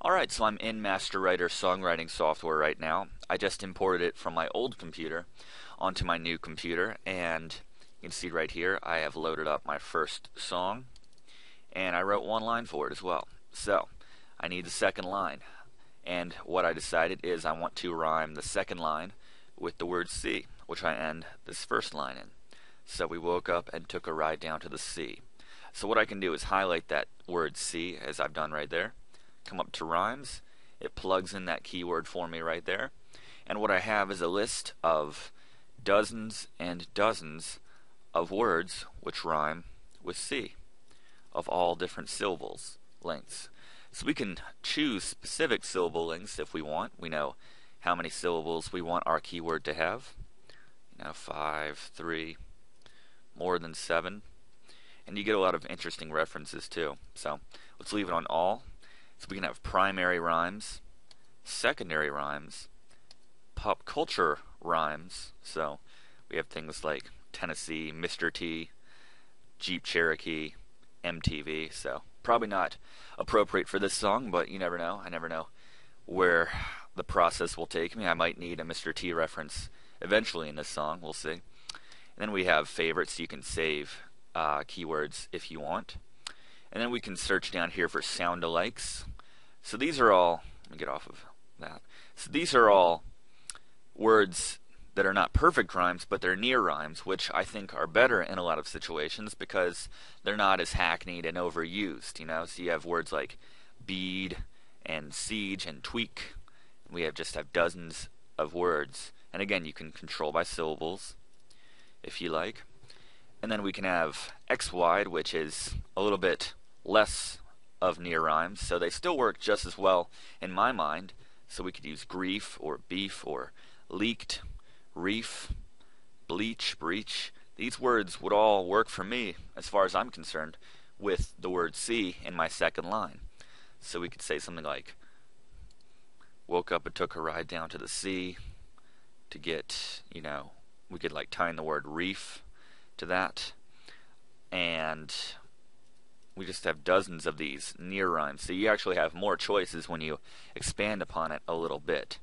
Alright, so I'm in MasterWriter songwriting software right now. I just imported it from my old computer onto my new computer, and you can see right here I have loaded up my first song, and I wrote one line for it as well. So I need the second line, and what I decided is I want to rhyme the second line with the word see, which I end this first line in. So we woke up and took a ride down to the sea. So what I can do is highlight that word see, as I've done right there, come up to rhymes, it plugs in that keyword for me right there, and what I have is a list of dozens and dozens of words which rhyme with see, of all different syllables lengths. So we can choose specific syllable lengths if we want. We know how many syllables we want our keyword to have. 5, 3, more than 7, and you get a lot of interesting references too. So let's leave it on all. So we can have primary rhymes, secondary rhymes, pop culture rhymes. So we have things like Tennessee, Mr. T, Jeep Cherokee, MTV. So probably not appropriate for this song, but you never know. I never know where the process will take me. I might need a Mr. T reference eventually in this song. We'll see. And then we have favorites. You can save keywords if you want. And then we can search down here for sound-alikes. So these are all, let me get off of that. So these are all words that are not perfect rhymes, but they're near rhymes, which I think are better in a lot of situations because they're not as hackneyed and overused. So you have words like bead and siege and tweak. We have dozens of words. And again, you can control by syllables if you like. And then we can have X-wide, which is a little bit less of near rhymes, so they still work just as well in my mind. So we could use grief or beef or leaked, reef, bleach, breach. These words would all work for me, as far as I'm concerned, with the word see in my second line. So we could say something like, woke up and took a ride down to the sea to get, we could like tie in the word reef to that, and we just have dozens of these near rhymes. So you actually have more choices when you expand upon it a little bit.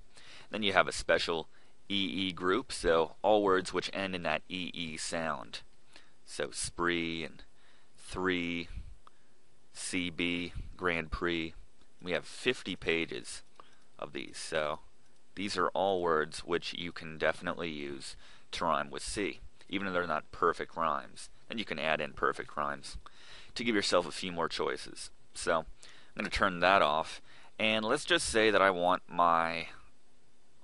Then you have a special EE group, so all words which end in that EE sound. So spree and 3, CB, Grand Prix. We have 50 pages of these. So these are all words which you can definitely use to rhyme with see, even if they're not perfect rhymes. Then you can add in perfect rhymes to give yourself a few more choices. So I'm going to turn that off, and let's just say that I want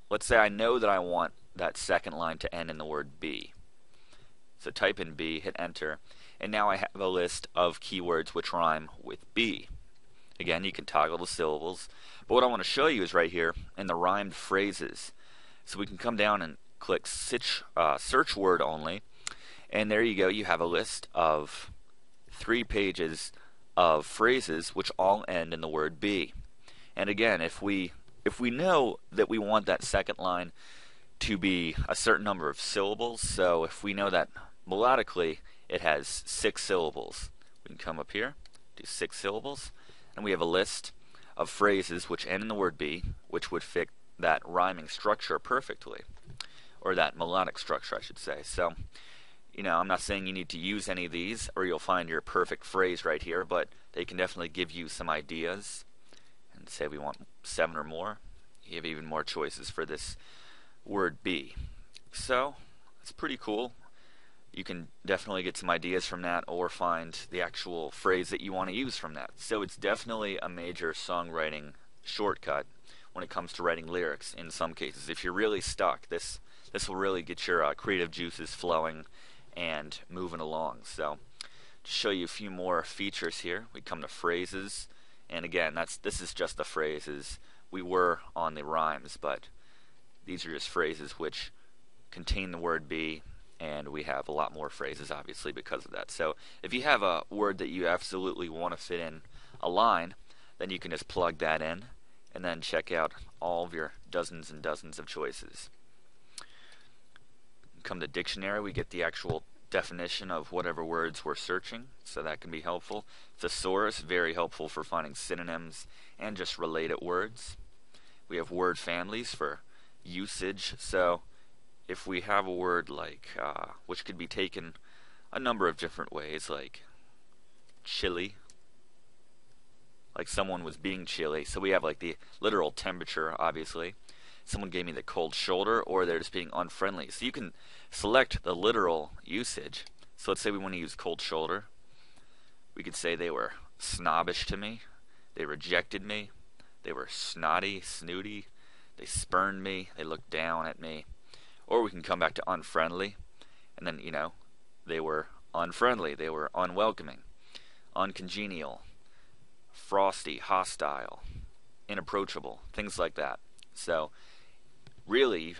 let's say I know that I want that second line to end in the word be. So type in be, hit enter, and now I have a list of keywords which rhyme with be. Again, you can toggle the syllables, but what I want to show you is right here in the rhymed phrases. So we can come down and click search word only, and there you go, you have a list of 3 pages of phrases which all end in the word be. And again, if we know that we want that second line to be a certain number of syllables, so if we know that melodically it has 6 syllables, we can come up here, do 6 syllables, and we have a list of phrases which end in the word be, which would fit that rhyming structure perfectly, or that melodic structure, I should say. So I'm not saying you need to use any of these or you'll find your perfect phrase right here, but they can definitely give you some ideas. And say we want 7 or more, you have even more choices for this word be. So it's pretty cool. You can definitely get some ideas from that or find the actual phrase that you want to use from that. So it's definitely a major songwriting shortcut when it comes to writing lyrics in some cases. If you're really stuck, this will really get your creative juices flowing and moving along. So to show you a few more features here, we come to phrases, and again, this is just the phrases. We were on the rhymes, but these are just phrases which contain the word be, and we have a lot more phrases obviously because of that. So if you have a word that you absolutely want to fit in a line, then you can just plug that in and then check out all of your dozens and dozens of choices. Come to dictionary, we get the actual definition of whatever words we're searching, so that can be helpful. Thesaurus, very helpful for finding synonyms and just related words. We have word families for usage, so if we have a word like, which could be taken a number of different ways, like chilly, like someone was being chilly, so we have like the literal temperature, obviously. Someone gave me the cold shoulder, or they're just being unfriendly. So you can select the literal usage. So let's say we want to use cold shoulder. We could say they were snobbish to me, they rejected me, they were snotty, snooty, they spurned me, they looked down at me. Or we can come back to unfriendly, and then, they were unfriendly, they were unwelcoming, uncongenial, frosty, hostile, inapproachable, things like that. So really,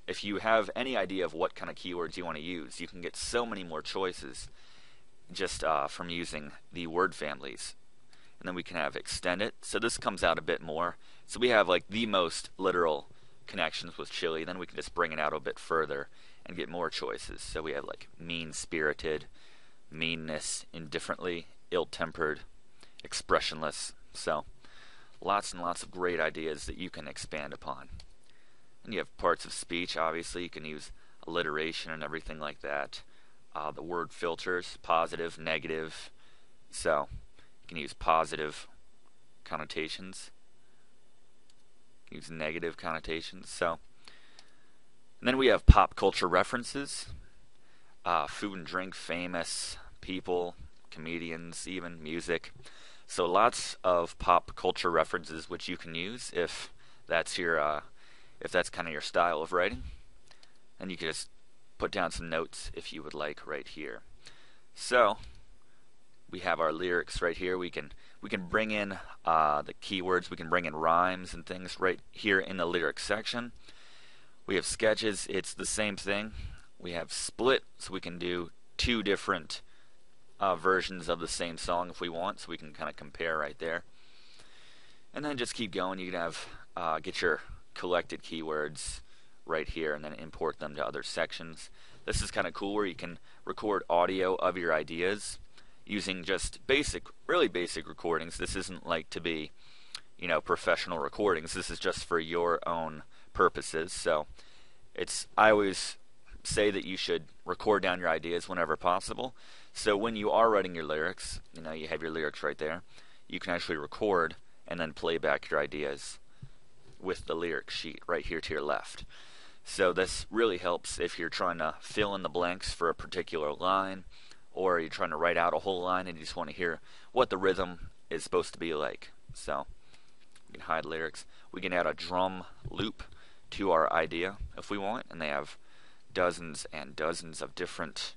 if you have any idea of what kind of keywords you want to use, you can get so many more choices just from using the word families. And then we can have extended. So this comes out a bit more. So we have like the most literal connections with chili. Then we can just bring it out a bit further and get more choices. So we have like mean-spirited, meanness, indifferently, ill-tempered, expressionless. So lots and lots of great ideas that you can expand upon. And you have parts of speech, obviously. You can use alliteration and everything like that. The word filters, positive, negative. So you can use positive connotations. You can use negative connotations. And then we have pop culture references. Food and drink, famous, people, comedians, even music. So lots of pop culture references which you can use if that's kind of your style of writing. And you can just put down some notes if you would like right here. So we have our lyrics right here. We can bring in the keywords. We can bring in rhymes and things right here in the lyrics section. We have sketches. It's the same thing. We have split, so we can do two different versions of the same song if we want, so we can kind of compare right there. And then just keep going. You can have get your collected keywords right here and then import them to other sections. This is kind of cool where you can record audio of your ideas using just really basic recordings. This isn't like to be, professional recordings. This is just for your own purposes. So I always say that you should record down your ideas whenever possible. So when you are writing your lyrics, you have your lyrics right there, you can actually record and then play back your ideas with the lyric sheet right here to your left. So this really helps if you're trying to fill in the blanks for a particular line, or you're trying to write out a whole line and you just want to hear what the rhythm is supposed to be like. So we can hide lyrics. We can add a drum loop to our idea if we want, and they have dozens and dozens of different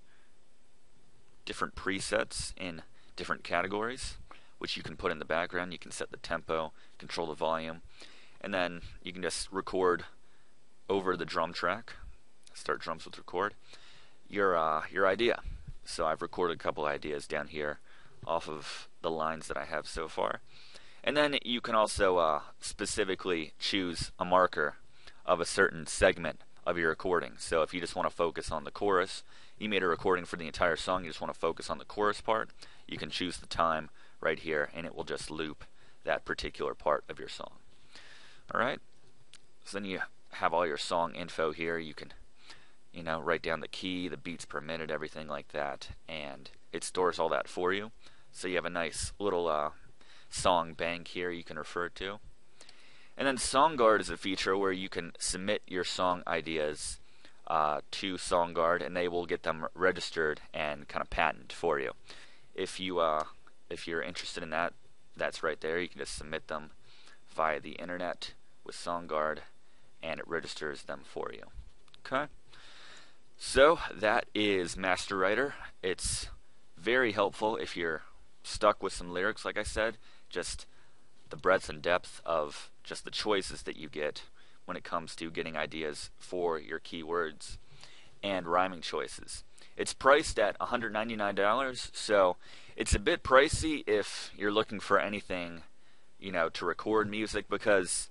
presets in different categories, which you can put in the background. You can set the tempo, control the volume, and then you can just record over the drum track. Start drums with record your idea. So I've recorded a couple ideas down here off of the lines that I have so far. And then you can also specifically choose a marker of a certain segment of your recording. So if you just want to focus on the chorus, you made a recording for the entire song, you just want to focus on the chorus part, you can choose the time right here and it will just loop that particular part of your song. Alright, so then you have all your song info here. You can write down the key, the beats per minute, everything like that, and it stores all that for you. So you have a nice little song bank here you can refer to. And then SongGuard is a feature where you can submit your song ideas to SongGuard, and they will get them registered and kind of patented for you. If you're interested in that, that's right there. You can just submit them via the internet with SongGuard, and it registers them for you. Okay. So that is MasterWriter. It's very helpful if you're stuck with some lyrics, like I said. Just the breadth and depth of just the choices that you get when it comes to getting ideas for your keywords and rhyming choices. It's priced at $199, so it's a bit pricey if you're looking for anything, to record music, because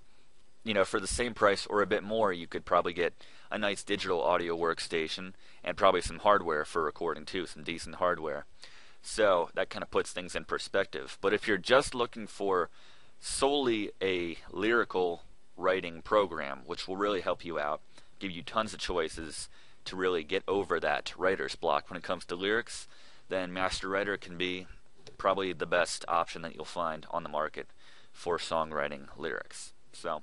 for the same price or a bit more, you could probably get a nice digital audio workstation and probably some hardware for recording too, some decent hardware. So that kind of puts things in perspective. But if you're just looking for solely a lyrical writing program, which will really help you out, give you tons of choices to really get over that writer's block when it comes to lyrics, then MasterWriter can be probably the best option that you'll find on the market for songwriting lyrics. So,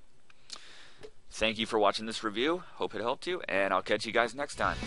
thank you for watching this review. Hope it helped you, and I'll catch you guys next time.